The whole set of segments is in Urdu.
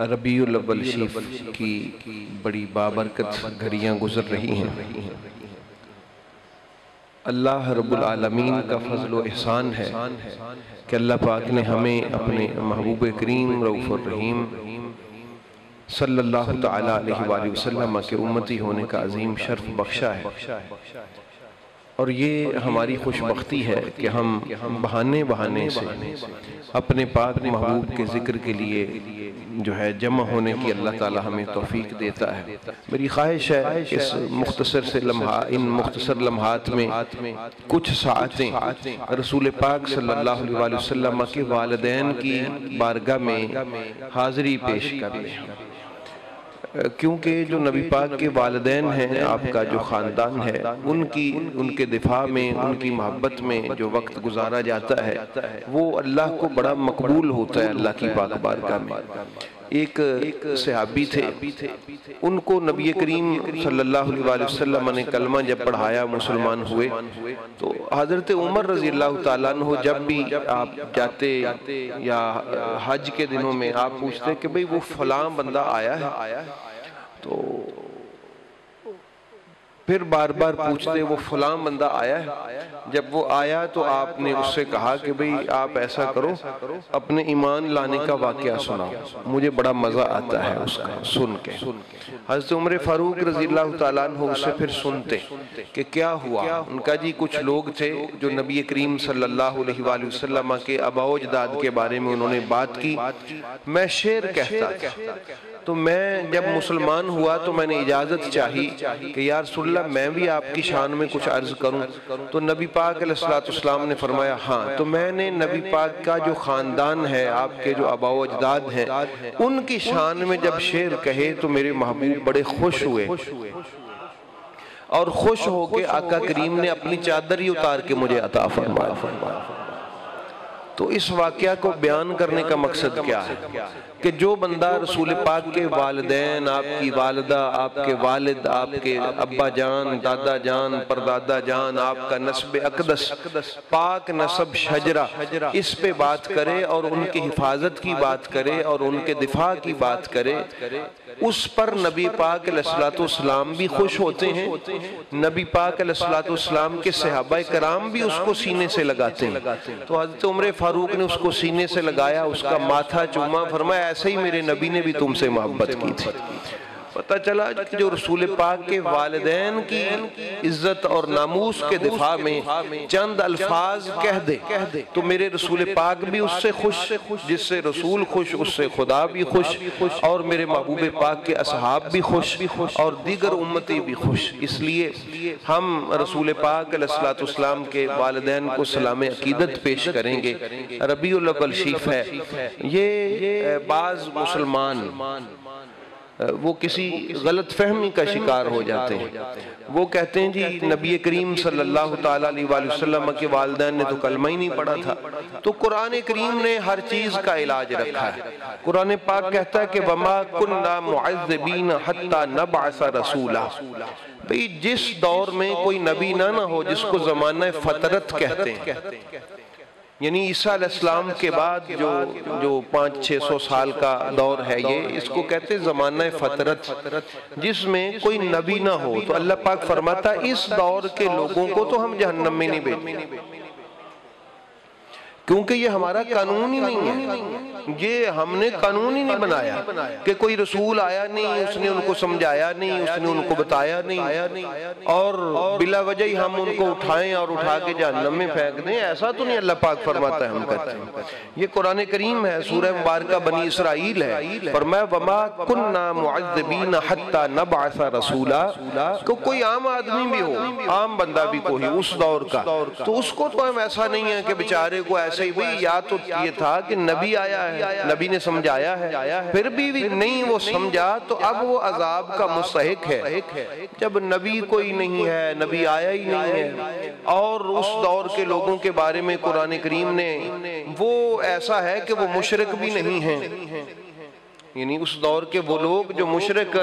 ربیع الاول شریف کی بڑی بابرکت گھڑیاں گزر رہی ہیں۔ اللہ رب العالمین کا فضل و احسان ہے کہ اللہ پاک نے ہمیں اپنے محبوب کریم رؤوف الرحیم صلی اللہ تعالیٰ علیہ وآلہ وسلم کے امتی ہونے کا عظیم شرف بخشا ہے، اور یہ ہماری خوش بختی ہے کہ ہم بہانے سے اپنے پاک محبوب کے ذکر کے لیے جو ہے جمع ہونے کی اللہ تعالیٰ ہمیں توفیق دیتا ہے۔ میری خواہش ہے اس ان مختصر لمحات میں کچھ ساعتیں رسول پاک صلی اللہ علیہ وسلم کے والدین کی بارگاہ میں حاضری پیش کر لیں، کیونکہ جو نبی پاک کے والدین ہیں، آپ کا جو خاندان ہے، ان کے دفاع میں، ان کی محبت میں جو وقت گزارا جاتا ہے وہ اللہ کو بڑا مقبول ہوتا ہے اللہ کی پاک بارگاہ میں۔ ایک صحابی تھے، ان کو نبی کریم صلی اللہ علیہ وسلم نے کلمہ جب پڑھایا، مسلمان ہوئے، تو حضرت عمر رضی اللہ تعالیٰ عنہ جب بھی آپ جاتے یا حج کے دنوں میں آپ پوچھتے کہ بھئی وہ فلاں بندہ آیا ہے، تو پھر بار بار پوچھتے وہ فلاں بندہ آیا ہے۔ جب وہ آیا تو آپ نے اس سے کہا کہ بھئی آپ ایسا کرو، اپنے ایمان لانے کا واقعہ سناؤ، مجھے بڑا مزہ آتا ہے اس کا سن کے۔ حضرت عمر فاروق رضی اللہ تعالیٰ عنہ اس سے پھر سنتے کہ کیا ہوا۔ ان کا جی کچھ لوگ تھے جو نبی کریم صلی اللہ علیہ وآلہ وسلم کے آباء و اجداد کے بارے میں انہوں نے بات کی، میں شعر کہتا تھا، تو میں جب مسلمان ہوا تو میں نے اجازت چاہی کہ یا رسول اللہ میں بھی آپ کی شان میں کچھ عرض کروں، تو نبی پاک علیہ السلام نے فرمایا ہاں۔ تو میں نے نبی پاک کا جو خاندان ہے، آپ کے جو آباء و اجداد ہیں، ان کی شان میں جب شعر کہے تو میرے محبوب بڑے خوش ہوئے، اور خوش ہو کے آقا کریم نے اپنی چادر ہی اتار کے مجھے عطا فرمایا۔ تو اس واقعہ کو بیان کرنے کا مقصد کیا ہے کہ جو بندہ رسول پاک کے والدین، آپ کی والدہ، آپ کے والد، آپ کے ابا جان، دادا جان، پردادا جان، آپ کا نسب اقدس، پاک نسب شجرہ، اس پہ بات کرے اور ان کی حفاظت کی بات کرے اور ان کے دفاع کی بات کرے، اس پر نبی پاک علیہ السلام بھی خوش ہوتے ہیں، نبی پاک علیہ السلام کے صحابہ کرام بھی اس کو سینے سے لگاتے ہیں۔ تو حضرت عمر فاروق نے اس کو سینے سے لگایا، اس کا ماتھا چوما، فرمایا ایسے ہی میرے نبی نے بھی تم سے محبت کی تھی۔ پتہ چلا کہ جو رسول پاک کے والدین کی عزت اور ناموس کے دفاع میں چند الفاظ کہہ دے تو میرے رسول پاک بھی اس سے خوش، جس سے رسول خوش اس سے خدا بھی خوش، اور میرے محبوب پاک کے اصحاب بھی خوش، اور دیگر امتی بھی خوش۔ اس لیے ہم رسول پاک علیہ السلام کے والدین کو سلام عقیدت پیش کریں گے۔ ربیع الاول شریف ہے، یہ بعض مسلمان وہ کسی غلط فہمی کا شکار ہو جاتے ہیں، وہ کہتے ہیں جی نبی کریم صلی اللہ تعالیٰ علیہ وآلہ وسلم کے والدین نے تو کلمہ ہی نہیں پڑھا تھا۔ تو قرآن کریم نے ہر چیز کا علاج رکھا ہے۔ قرآن پاک کہتا ہے کہ وَمَا كُنَّا مُعَذِّبِينَ حَتَّى نَبْعَثَ رَسُولًا، بھئی جس دور میں کوئی نبی نہ ہو جس کو زمانہ فطرت کہتے ہیں، یعنی عیسیٰ علیہ السلام کے بعد جو 500-600 سال کا دور ہے، یہ اس کو کہتے ہیں زمانہ فطرت، جس میں کوئی نبی نہ ہو۔ تو اللہ پاک فرماتا ہے اس دور کے لوگوں کو تو ہم جہنم میں نہیں بھیجیں، کیونکہ یہ ہمارا قانون ہی نہیں ہے، یہ ہم نے قانون ہی نہیں بنایا کہ کوئی رسول آیا نہیں، اس نے ان کو سمجھایا نہیں، اس نے ان کو بتایا نہیں، اور بلا وجہ ہی ہم ان کو اٹھائیں اور اٹھا کے جہنم میں پھینک دیں، ایسا تو نہیں اللہ پاک فرماتا ہے ہم کہتے ہیں۔ یہ قرآن کریم ہے، سورہ مبارکہ بنی اسرائیل ہے، فرمایا وَمَا كُنَّا مُعَذِّبِينَ حَتَّى نَبْعَثَ رَسُولًا، کہ کوئی عام آدمی بھی ہو، عام بندہ بھی کوئی اس دور کا، تو اس کو تو ہم ایسا نہیں ہے کہ بیچارے کو ایسے ہی، بھئی یا تو یہ تھا کہ نبی آیا ہے، نبی نے سمجھایا ہے، پھر بھی نہیں وہ سمجھا تو اب وہ عذاب کا مستحق ہے۔ جب نبی کوئی نہیں ہے، نبی آیا ہی نہیں ہے، اور اس دور کے لوگوں کے بارے میں قرآن کریم نے وہ ایسا ہے کہ وہ مشرک بھی نہیں ہیں، یعنی اس دور کے وہ لوگ جو مشرک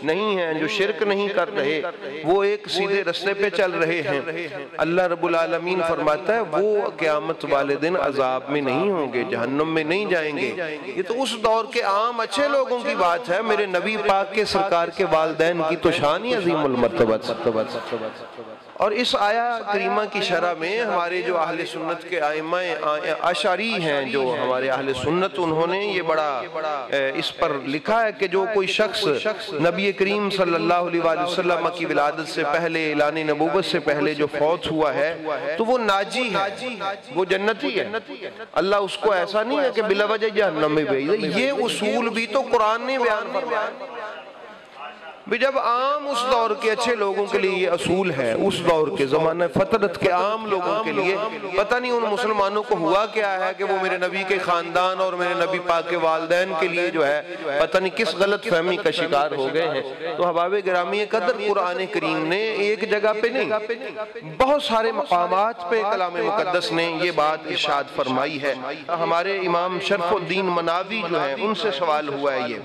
نہیں ہیں، جو شرک نہیں کر رہے، وہ ایک سیدھے رستے پہ چل رہے ہیں۔ اللہ رب العالمین فرماتا ہے وہ قیامت والے دن عذاب میں نہیں ہوں گے، جہنم میں نہیں جائیں گے۔ یہ تو اس دور کے عام اچھے لوگوں کی بات ہے، میرے نبی پاک کے سرکار کے والدین کی تو شان ہی عظیم المرتبت۔ اور اس آیہ کریمہ کی شرح میں ہمارے جو اہل سنت کے ائمہ اشعری ہیں، جو ہمارے اہل سنت، انہوں نے یہ بڑا اس پر لکھا ہے کہ جو کوئی شخص نبی کریم صلی اللہ علیہ وآلہ وسلم کی ولادت سے پہلے، اعلان نبوت سے پہلے جو فوت ہوا ہے تو وہ ناجی ہے، وہ جنتی ہے۔ اللہ اس کو ایسا نہیں ہے کہ بلا وجہ جہنم میں بھیج دے۔ یہ اصول بھی تو قرآن نے بیان فرمایا۔ جب عام اس دور کے اچھے لوگوں کے لیے یہ اصول ہے، اس دور کے زمانہ فطرت کے عام لوگوں کے لیے، پتہ نہیں ان مسلمانوں کو ہوا کیا ہے کہ وہ میرے نبی کے خاندان اور میرے نبی پاک کے والدین کے لیے جو ہے پتہ نہیں کس غلط فہمی کا شکار ہو گئے ہیں۔ تو احباب گرامی قدر، قرآن کریم نے ایک جگہ پہ نہیں، بہت سارے مقامات پہ کلام مقدس نے یہ بات ارشاد فرمائی ہے۔ ہمارے امام شرف الدین مناوی جو ہیں، ان سے سوال ہوا ہے یہ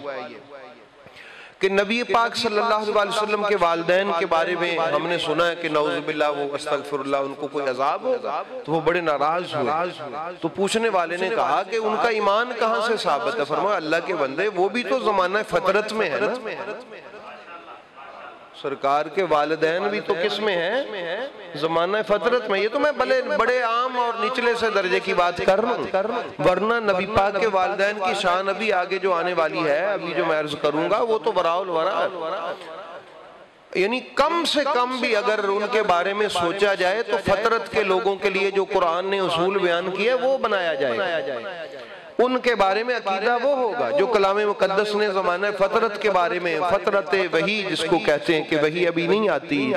کہ نبی پاک صلی اللہ علیہ وسلم کے والدین کے بارے میں ہم نے سنا ہے کہ نعوذ باللہ وہ استغفر اللہ ان کو کوئی عذاب ہوگا، تو وہ بڑے ناراض ہوئے۔ تو پوچھنے والے نے کہا کہ ان کا ایمان کہاں سے ثابت ہے؟ فرمایا اللہ کے بندے وہ بھی تو زمانہ فطرت میں ہے نا، سرکار کے والدین بھی تو کس میں ہیں؟ زمانہ فطرت میں۔ یہ تو میں بڑے عام اور نچلے سے درجے کی بات کر رہا ہوں، ورنہ نبی پاک کے والدین کی شان ابھی آگے جو آنے والی ہے، ابھی جو میں عرض کروں گا، وہ تو وراء الورا، یعنی کم سے کم بھی اگر ان کے بارے میں سوچا جائے تو فطرت کے لوگوں کے لیے جو قرآن نے اصول بیان کیا وہ بنایا جائے، ان کے بارے میں عقیدہ وہ ہوگا جو کلام مقدس نے زمانہ فطرت کے بارے میں، فطرت وحی جس کو کہتے ہیں کہ وحی ابھی نہیں آتی،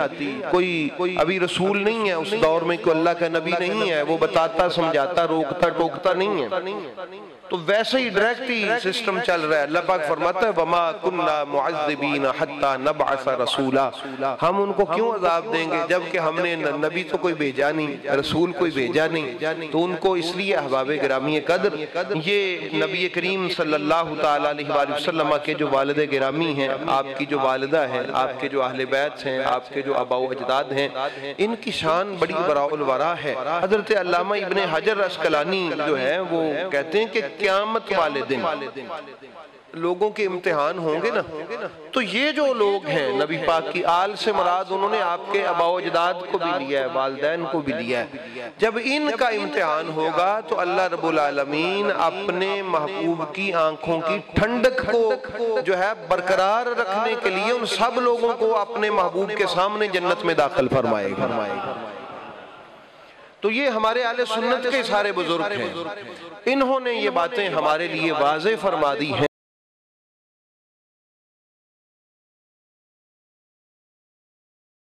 کوئی ابھی رسول نہیں ہے اس دور میں، کوئی اللہ کا نبی نہیں ہے، وہ بتاتا سمجھاتا روکتا ٹوکتا نہیں ہے، تو ویسے ہی ڈائریکٹ ہی سسٹم چل رہا ہے۔ اللہ پاک فرماتا ہے وَمَا كُنَّا مُعَذِّبِينَ حَتَّى نَبْعَثَ رَسُولًا، ہم ان کو کیوں عذاب دیں گے جبکہ ہم نے نبی تو کوئی بھیجا نہیں، رسول کوئی بھیجا نہیں۔ تو ان کو اس لیے احباب گرامی قدر، یہ نبی کریم صلی اللہ تعالیٰ علیہ وآلہ وسلم کے جو والد گرامی ہیں، آپ کی جو والدہ ہیں، آپ کے جو اہل بیت ہیں، آپ کے جو آباء و اجداد ہیں، ان کی شان بڑی وراء الورا ہے۔ حضرت علامہ ابن حجر عسقلانی جو ہے وہ کہتے ہیں کہ قیامت والے دن لوگوں کے امتحان ہوں گے نا، تو یہ جو لوگ ہیں نبی پاک کی آل سے مراد انہوں نے آپ کے آباء و اجداد کو بھی لیا ہے، والدین کو بھی لیا ہے، جب ان کا امتحان ہوگا تو اللہ رب العالمین اپنے محبوب کی آنکھوں کی ٹھنڈک کو جو ہے برقرار رکھنے کے لیے ان سب لوگوں کو اپنے محبوب کے سامنے جنت میں داخل فرمائے گا۔ تو یہ ہمارے اہل سنت کے سارے بزرگ ہیں، انہوں نے یہ باتیں ہمارے لیے واضح فرما دی ہیں۔